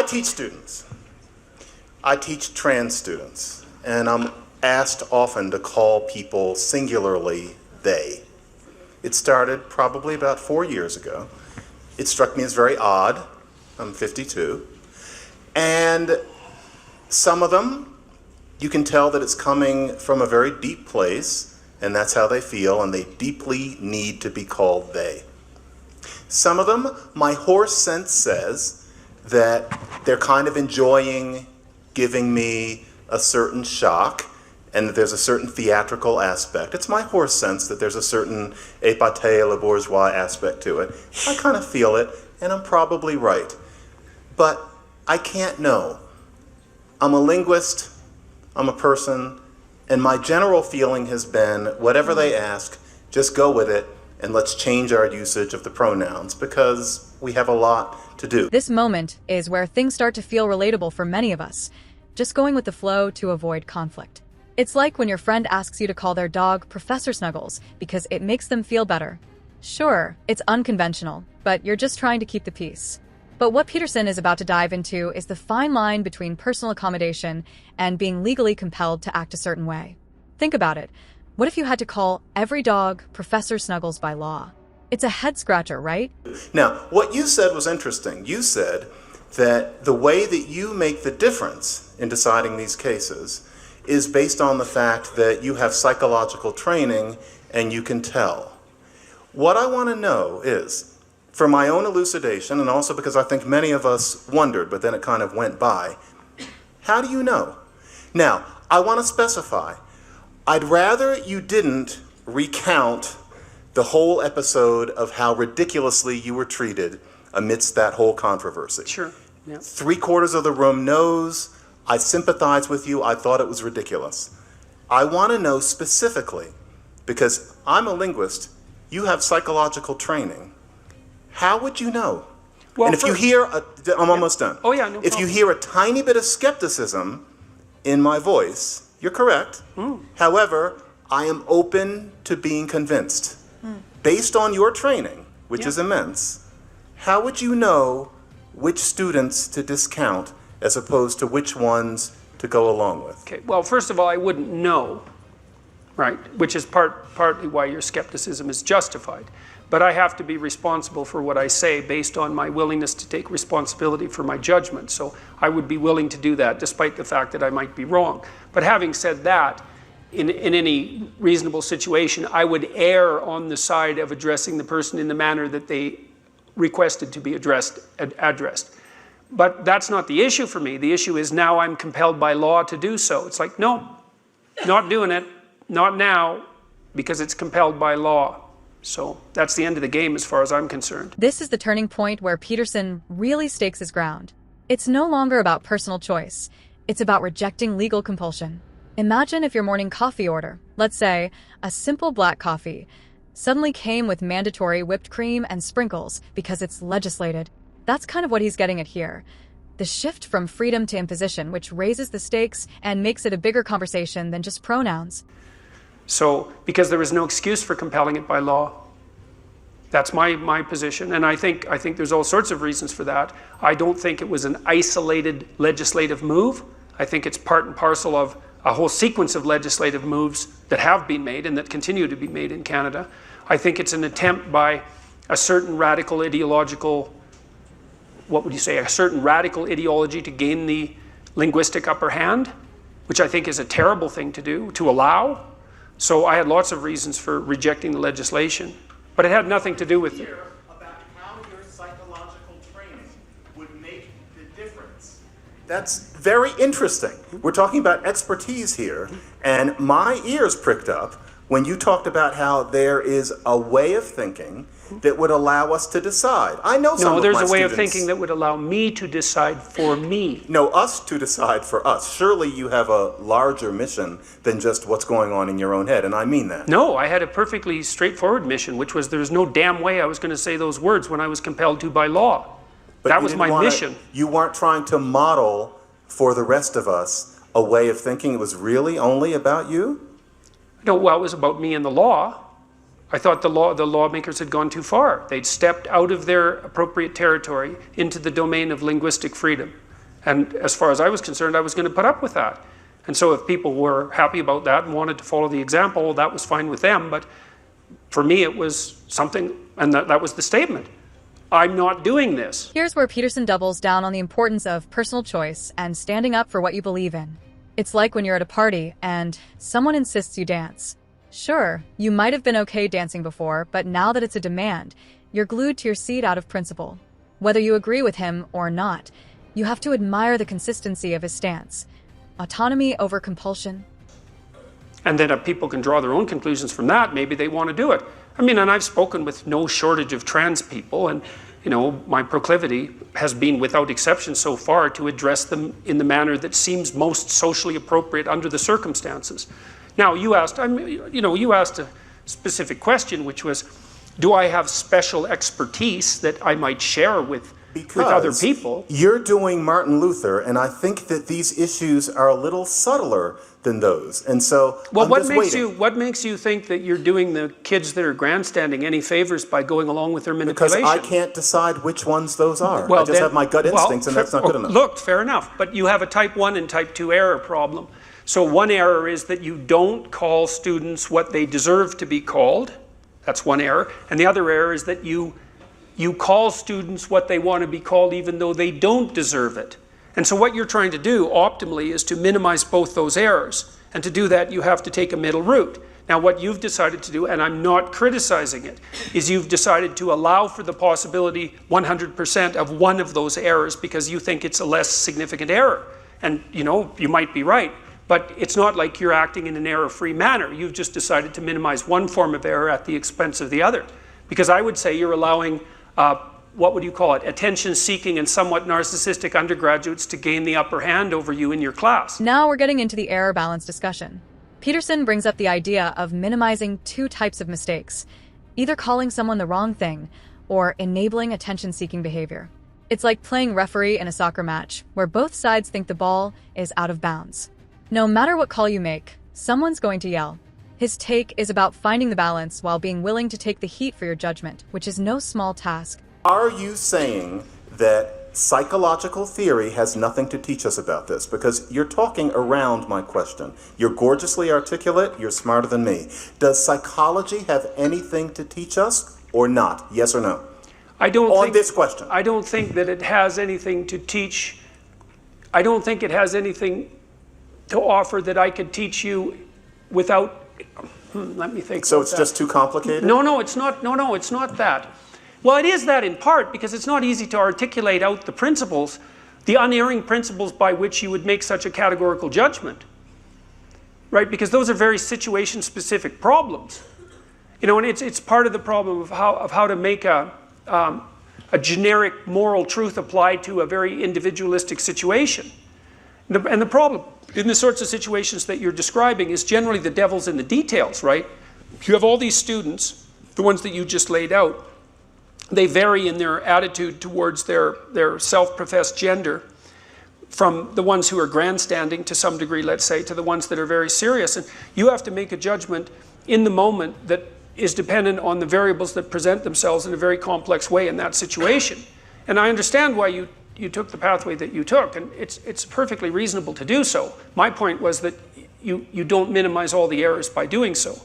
teach students. I teach trans students, and I'm asked often to call people singularly they. It started probably about 4 years ago. It struck me as very odd. I'm 52. And some of them, you can tell that it's coming from a very deep place, and that's how they feel, and they deeply need to be called they. Some of them, my horse sense says that they're kind of enjoying giving me a certain shock, and that there's a certain theatrical aspect. It's my horse sense that there's a certain épate la bourgeois aspect to it. I kind of feel it, and I'm probably right. But I can't know. I'm a linguist, I'm a person, and my general feeling has been, whatever they ask, just go with it, and let's change our usage of the pronouns, because we have a lot to do. This moment is where things start to feel relatable for many of us, just going with the flow to avoid conflict. It's like when your friend asks you to call their dog Professor Snuggles because it makes them feel better. Sure, it's unconventional, but you're just trying to keep the peace. But what Peterson is about to dive into is the fine line between personal accommodation and being legally compelled to act a certain way. Think about it. What if you had to call every dog Professor Snuggles by law? It's a head-scratcher, right? Now, what you said was interesting. You said that the way that you make the difference in deciding these cases is based on the fact that you have psychological training and you can tell. What I want to know is, for my own elucidation, and also because I think many of us wondered, but then it kind of went by, how do you know? Now, I want to specify, I'd rather you didn't recount the whole episode of how ridiculously you were treated amidst that whole controversy. Sure. Yeah. 3/4 of the room knows. I sympathize with you. I thought it was ridiculous. I want to know specifically, because I'm a linguist, you have psychological training. How would you know? Well, and if you hear, I'm almost done. Oh yeah, no If you problem. hear a tiny bit of skepticism in my voice, you're correct. However, I am open to being convinced. Based on your training, which is immense, how would you know which students to discount as opposed to which ones to go along with? Okay, well, first of all, I wouldn't know, right, which is partly why your skepticism is justified. But I have to be responsible for what I say based on my willingness to take responsibility for my judgment. So I would be willing to do that despite the fact that I might be wrong. But having said that, in any reasonable situation, I would err on the side of addressing the person in the manner that they requested to be addressed. But that's not the issue for me. The issue is now I'm compelled by law to do so. It's like, no, not doing it, not now, because it's compelled by law. So that's the end of the game as far as I'm concerned. This is the turning point where Peterson really stakes his ground. It's no longer about personal choice. It's about rejecting legal compulsion. Imagine if your morning coffee order, let's say a simple black coffee, suddenly came with mandatory whipped cream and sprinkles because it's legislated. That's kind of what he's getting at here. The shift from freedom to imposition, which raises the stakes and makes it a bigger conversation than just pronouns. So, because there was no excuse for compelling it by law. That's my position, and I think there's all sorts of reasons for that. I don't think it was an isolated legislative move. I think it's part and parcel of a whole sequence of legislative moves that have been made and that continue to be made in Canada. I think it's an attempt by a certain radical ideological, what would you say, a certain radical ideology to gain the linguistic upper hand, which I think is a terrible thing to do, to allow. So I had lots of reasons for rejecting the legislation, but it had nothing to do with it. About how your psychological training would make the difference. That's very interesting. We're talking about expertise here, and my ears pricked up when you talked about how there is a way of thinking that would allow us to decide. I know some of my students... No, there's a way of thinking that would allow me to decide for me. No, us to decide for us. Surely you have a larger mission than just what's going on in your own head, and I mean that. No, I had a perfectly straightforward mission, which was there's no damn way I was going to say those words when I was compelled to by law. But that was my mission. You weren't trying to model for the rest of us a way of thinking. It was really only about you? No, well, it was about me and the law. I thought the lawmakers had gone too far. They'd stepped out of their appropriate territory into the domain of linguistic freedom. And as far as I was concerned, I was going to put up with that. And so if people were happy about that and wanted to follow the example, that was fine with them. But for me, it was something, and that was the statement. I'm not doing this. Here's where Peterson doubles down on the importance of personal choice and standing up for what you believe in. It's like when you're at a party and someone insists you dance. Sure, you might have been okay dancing before, but now that it's a demand, you're glued to your seat out of principle. Whether you agree with him or not, you have to admire the consistency of his stance. Autonomy over compulsion. And then people can draw their own conclusions from that. Maybe they want to do it. I mean, and I've spoken with no shortage of trans people, and my proclivity has been without exception so far to address them in the manner that seems most socially appropriate under the circumstances. Now, you asked a specific question, which was, do I have special expertise that I might share with other people? You're doing Martin Luther, and I think that these issues are a little subtler than those. And so, well, what makes you think that you're doing the kids that are grandstanding any favors by going along with their manipulation? Because I can't decide which ones those are. I just have my gut instincts, and that's not good enough. Look, fair enough, but you have a type 1 and type 2 error problem. So one error is that you don't call students what they deserve to be called. That's one error. And the other error is that you call students what they want to be called even though they don't deserve it. And so what you're trying to do optimally is to minimize both those errors. And to do that, you have to take a middle route. Now, what you've decided to do, and I'm not criticizing it, is you've decided to allow for the possibility 100% of one of those errors because you think it's a less significant error. And, you might be right, but it's not like you're acting in an error-free manner. You've just decided to minimize one form of error at the expense of the other. Because I would say you're allowing what would you call it, attention-seeking and somewhat narcissistic undergraduates to gain the upper hand over you in your class. Now we're getting into the error balance discussion. Peterson brings up the idea of minimizing two types of mistakes, either calling someone the wrong thing or enabling attention-seeking behavior. It's like playing referee in a soccer match, where both sides think the ball is out of bounds. No matter what call you make, someone's going to yell. His take is about finding the balance while being willing to take the heat for your judgment, which is no small task. Are you saying that psychological theory has nothing to teach us about this? Because you're talking around my question. You're gorgeously articulate. You're smarter than me. Does psychology have anything to teach us or not? Yes or no? This question. I don't think that it has anything to teach. I don't think it has anything to offer that I could teach you without. Let me think. So it's just too complicated? No, it's not. No, it's not that. Well, it is that in part because it's not easy to articulate out the principles, the unerring principles by which you would make such a categorical judgment, right? Because those are very situation-specific problems, and it's part of the problem of how to make a generic moral truth applied to a very individualistic situation. And the problem in the sorts of situations that you're describing is generally the devil's in the details, right? You have all these students, the ones that you just laid out. They vary in their attitude towards their self-professed gender from the ones who are grandstanding to some degree, let's say, to the ones that are very serious. And you have to make a judgment in the moment that is dependent on the variables that present themselves in a very complex way in that situation. And I understand why you took the pathway that you took, and it's perfectly reasonable to do so. My point was that you don't minimize all the errors by doing so.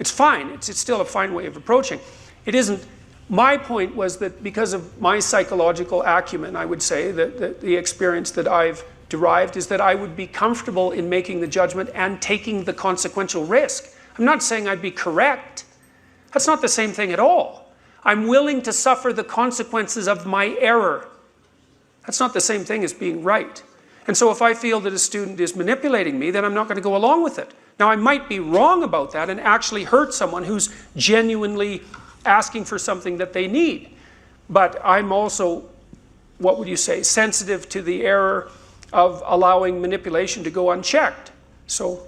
It's fine. It's still a fine way of approaching. It isn't. My point was that because of my psychological acumen, I would say, that the experience that I've derived is that I would be comfortable in making the judgment and taking the consequential risk. I'm not saying I'd be correct. That's not the same thing at all. I'm willing to suffer the consequences of my error. That's not the same thing as being right. And so if I feel that a student is manipulating me, then I'm not going to go along with it. Now, I might be wrong about that and actually hurt someone who's genuinely asking for something that they need. But I'm also, what would you say, sensitive to the error of allowing manipulation to go unchecked. So,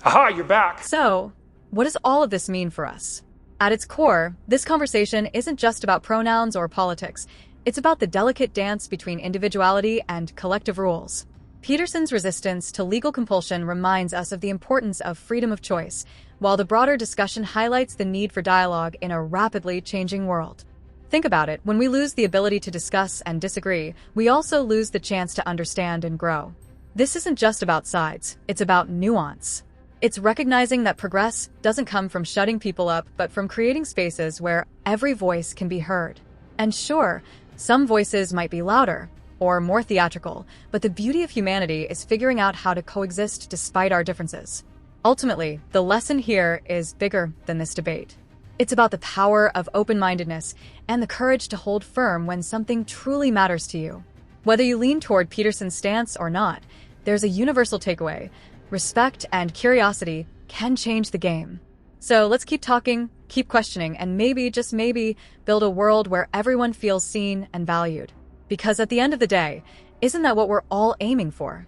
aha, you're back. So, what does all of this mean for us? At its core, this conversation isn't just about pronouns or politics. It's about the delicate dance between individuality and collective rules. Peterson's resistance to legal compulsion reminds us of the importance of freedom of choice, while the broader discussion highlights the need for dialogue in a rapidly changing world. Think about it, when we lose the ability to discuss and disagree, we also lose the chance to understand and grow. This isn't just about sides, it's about nuance. It's recognizing that progress doesn't come from shutting people up, but from creating spaces where every voice can be heard. And sure, some voices might be louder or more theatrical, but the beauty of humanity is figuring out how to coexist despite our differences. Ultimately, the lesson here is bigger than this debate. It's about the power of open-mindedness and the courage to hold firm when something truly matters to you. Whether you lean toward Peterson's stance or not, there's a universal takeaway. Respect and curiosity can change the game. So let's keep talking, keep questioning, and maybe, just maybe, build a world where everyone feels seen and valued. Because at the end of the day, isn't that what we're all aiming for?